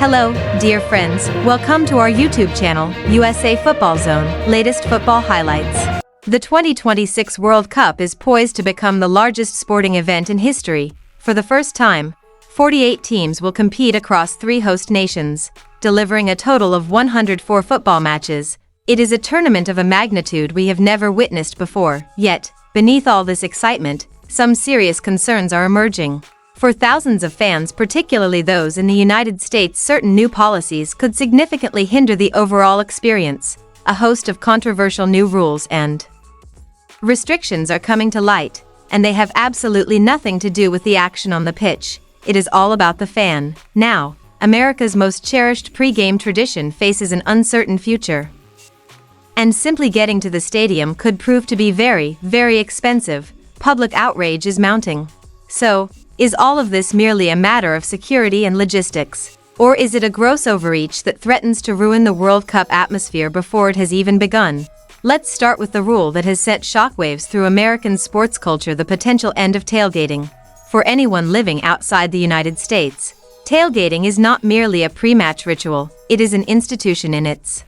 Hello, dear friends, welcome to our YouTube channel, USA Football Zone, latest football highlights. The 2026 World Cup is poised to become the largest sporting event in history. For the first time, 48 teams will compete across 3 host nations, delivering a total of 104 football matches. It is a tournament of a magnitude we have never witnessed before, yet, beneath all this excitement, some serious concerns are emerging. For thousands of fans, particularly those in the United States, certain new policies could significantly hinder the overall experience. A host of controversial new rules and restrictions are coming to light, and they have absolutely nothing to do with the action on the pitch. It is all about the fan. Now, America's most cherished pre-game tradition faces an uncertain future. And simply getting to the stadium could prove to be very, very expensive. Public outrage is mounting. So, is all of this merely a matter of security and logistics? Or is it a gross overreach that threatens to ruin the World Cup atmosphere before it has even begun? Let's start with the rule that has sent shockwaves through American sports culture: the potential end of tailgating. For anyone living outside the United States, tailgating is not merely a pre-match ritual, it is an institution in its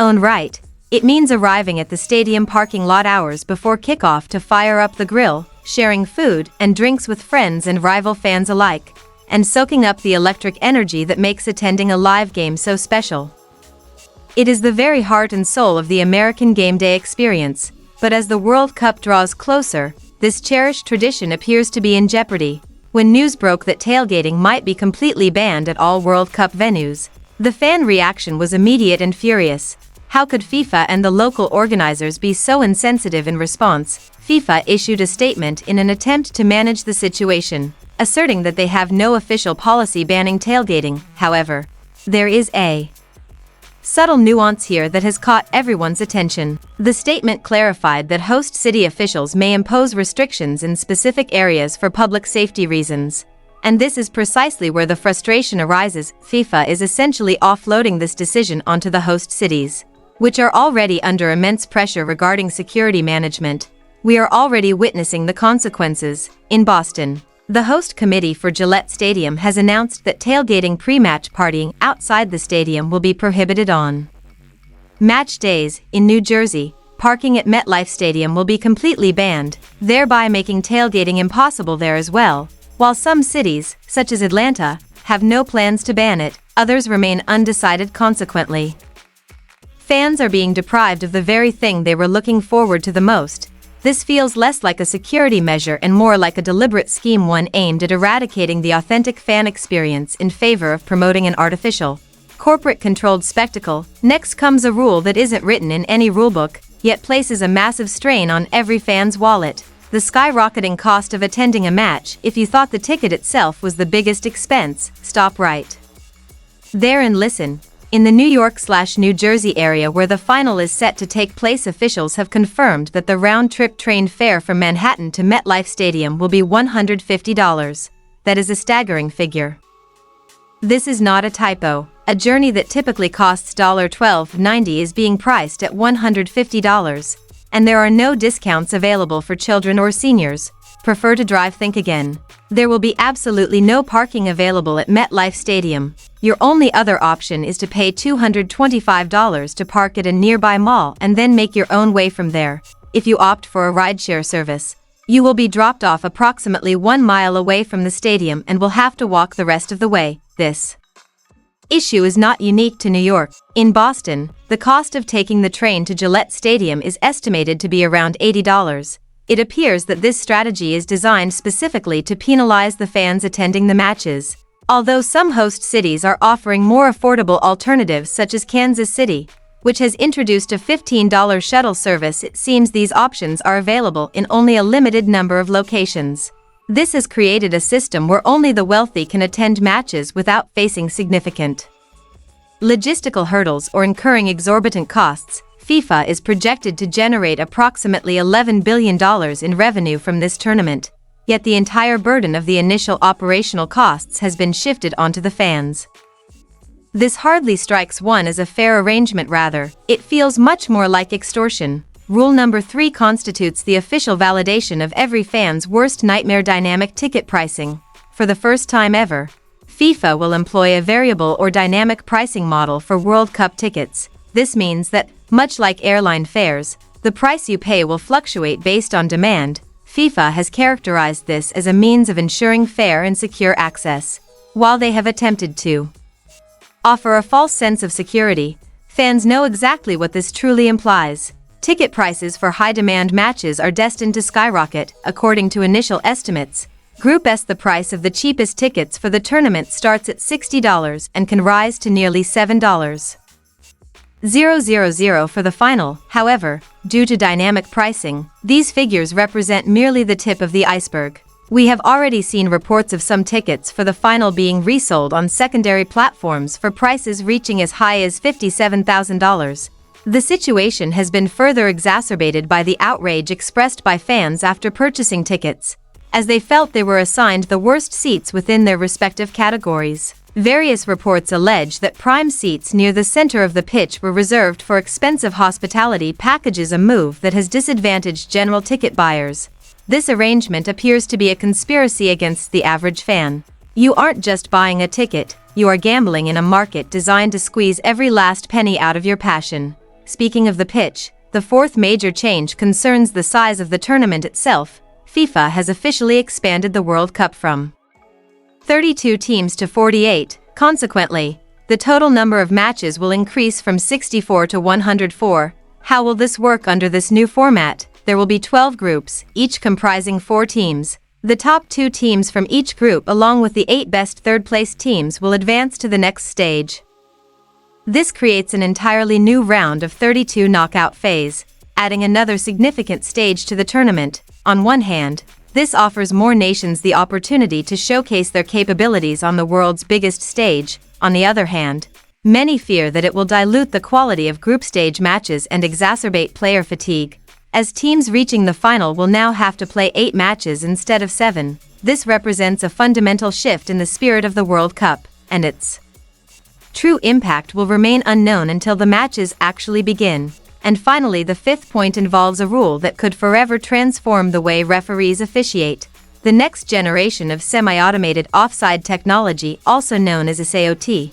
own right. It means arriving at the stadium parking lot hours before kickoff to fire up the grill, sharing food and drinks with friends and rival fans alike, and soaking up the electric energy that makes attending a live game so special. It is the very heart and soul of the American game day experience, but as the World Cup draws closer, this cherished tradition appears to be in jeopardy. When news broke that tailgating might be completely banned at all World Cup venues, the fan reaction was immediate and furious. How could FIFA and the local organizers be so insensitive? In response, FIFA issued a statement in an attempt to manage the situation, asserting that they have no official policy banning tailgating. However, there is a subtle nuance here that has caught everyone's attention. The statement clarified that host city officials may impose restrictions in specific areas for public safety reasons. And this is precisely where the frustration arises. FIFA is essentially offloading this decision onto the host cities, which are already under immense pressure regarding security management. We are already witnessing the consequences. In Boston, the host committee for Gillette Stadium has announced that tailgating pre-match partying outside the stadium will be prohibited on match days. In New Jersey, parking at MetLife Stadium will be completely banned, thereby making tailgating impossible there as well. While some cities, such as Atlanta, have no plans to ban it, others remain undecided. Consequently, fans are being deprived of the very thing they were looking forward to the most. This feels less like a security measure and more like a deliberate scheme, one aimed at eradicating the authentic fan experience in favor of promoting an artificial, corporate-controlled spectacle. Next comes a rule that isn't written in any rulebook, yet places a massive strain on every fan's wallet: the skyrocketing cost of attending a match. If you thought the ticket itself was the biggest expense, stop right there and listen. In the New York/New Jersey area where the final is set to take place, officials have confirmed that the round-trip train fare from Manhattan to MetLife Stadium will be $150. That is a staggering figure. This is not a typo. A journey that typically costs $12.90 is being priced at $150, and there are no discounts available for children or seniors. Prefer to drive? Think again. There will be absolutely no parking available at MetLife Stadium. Your only other option is to pay $225 to park at a nearby mall and then make your own way from there. If you opt for a rideshare service, you will be dropped off approximately 1 mile away from the stadium and will have to walk the rest of the way. This issue is not unique to New York. In Boston, the cost of taking the train to Gillette Stadium is estimated to be around $80. It appears that this strategy is designed specifically to penalize the fans attending the matches. Although some host cities are offering more affordable alternatives, such as Kansas City, which has introduced a $15 shuttle service, it seems these options are available in only a limited number of locations. This has created a system where only the wealthy can attend matches without facing significant logistical hurdles or incurring exorbitant costs. FIFA is projected to generate approximately $11 billion in revenue from this tournament, yet the entire burden of the initial operational costs has been shifted onto the fans. This hardly strikes one as a fair arrangement, rather, it feels much more like extortion. Rule number 3 constitutes the official validation of every fan's worst nightmare: dynamic ticket pricing. For the first time ever, FIFA will employ a variable or dynamic pricing model for World Cup tickets. This means that, much like airline fares, the price you pay will fluctuate based on demand. FIFA has characterized this as a means of ensuring fair and secure access. While they have attempted to offer a false sense of security, fans know exactly what this truly implies. Ticket prices for high-demand matches are destined to skyrocket, according to initial estimates. Group S: the price of the cheapest tickets for the tournament starts at $60 and can rise to nearly $7.000 for the final. However, due to dynamic pricing, these figures represent merely the tip of the iceberg. We have already seen reports of some tickets for the final being resold on secondary platforms for prices reaching as high as $57,000. The situation has been further exacerbated by the outrage expressed by fans after purchasing tickets, as they felt they were assigned the worst seats within their respective categories. Various reports allege that prime seats near the center of the pitch were reserved for expensive hospitality packages, a move that has disadvantaged general ticket buyers. This arrangement appears to be a conspiracy against the average fan. You aren't just buying a ticket, you are gambling in a market designed to squeeze every last penny out of your passion. Speaking of the pitch, the fourth major change concerns the size of the tournament itself. FIFA has officially expanded the World Cup from 32 teams to 48. Consequently, the total number of matches will increase from 64 to 104. How will this work under this new format? There will be 12 groups, each comprising 4 teams. The top 2 teams from each group, along with the 8 best third-place teams, will advance to the next stage. This creates an entirely new round of 32 knockout phase, adding another significant stage to the tournament. On one hand, this offers more nations the opportunity to showcase their capabilities on the world's biggest stage. On the other hand, many fear that it will dilute the quality of group stage matches and exacerbate player fatigue, as teams reaching the final will now have to play 8 matches instead of 7. This represents a fundamental shift in the spirit of the World Cup, and its true impact will remain unknown until the matches actually begin. And finally, the fifth point involves a rule that could forever transform the way referees officiate: the next generation of semi-automated offside technology, also known as SAOT.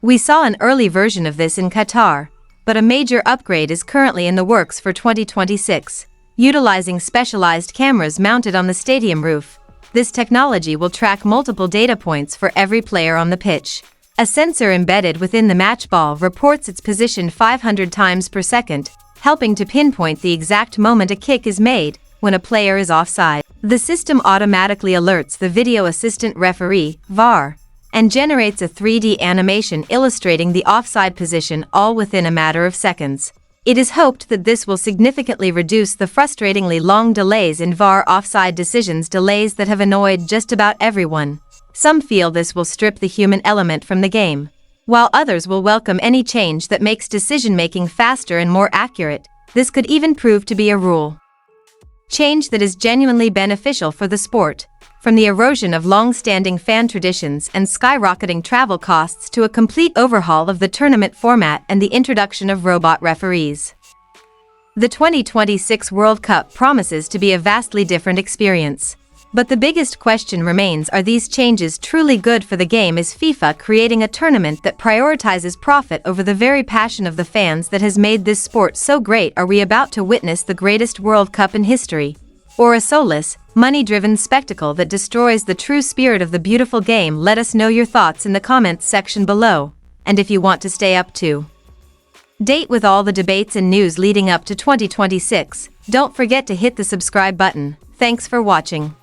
We saw an early version of this in Qatar, but a major upgrade is currently in the works for 2026. Utilizing specialized cameras mounted on the stadium roof, this technology will track multiple data points for every player on the pitch. A sensor embedded within the match ball reports its position 500 times per second, helping to pinpoint the exact moment a kick is made when a player is offside. The system automatically alerts the video assistant referee, VAR, and generates a 3D animation illustrating the offside position, all within a matter of seconds. It is hoped that this will significantly reduce the frustratingly long delays in VAR offside decisions, delays that have annoyed just about everyone. Some feel this will strip the human element from the game, while others will welcome any change that makes decision-making faster and more accurate. This could even prove to be a rule change that is genuinely beneficial for the sport. From the erosion of long-standing fan traditions and skyrocketing travel costs to a complete overhaul of the tournament format and the introduction of robot referees, the 2026 World Cup promises to be a vastly different experience. But the biggest question remains: are these changes truly good for the game? Is FIFA creating a tournament that prioritizes profit over the very passion of the fans that has made this sport so great? Are we about to witness the greatest World Cup in history, or a soulless, money-driven spectacle that destroys the true spirit of the beautiful game? Let us know your thoughts in the comments section below. And if you want to stay up to date with all the debates and news leading up to 2026, don't forget to hit the subscribe button. Thanks for watching.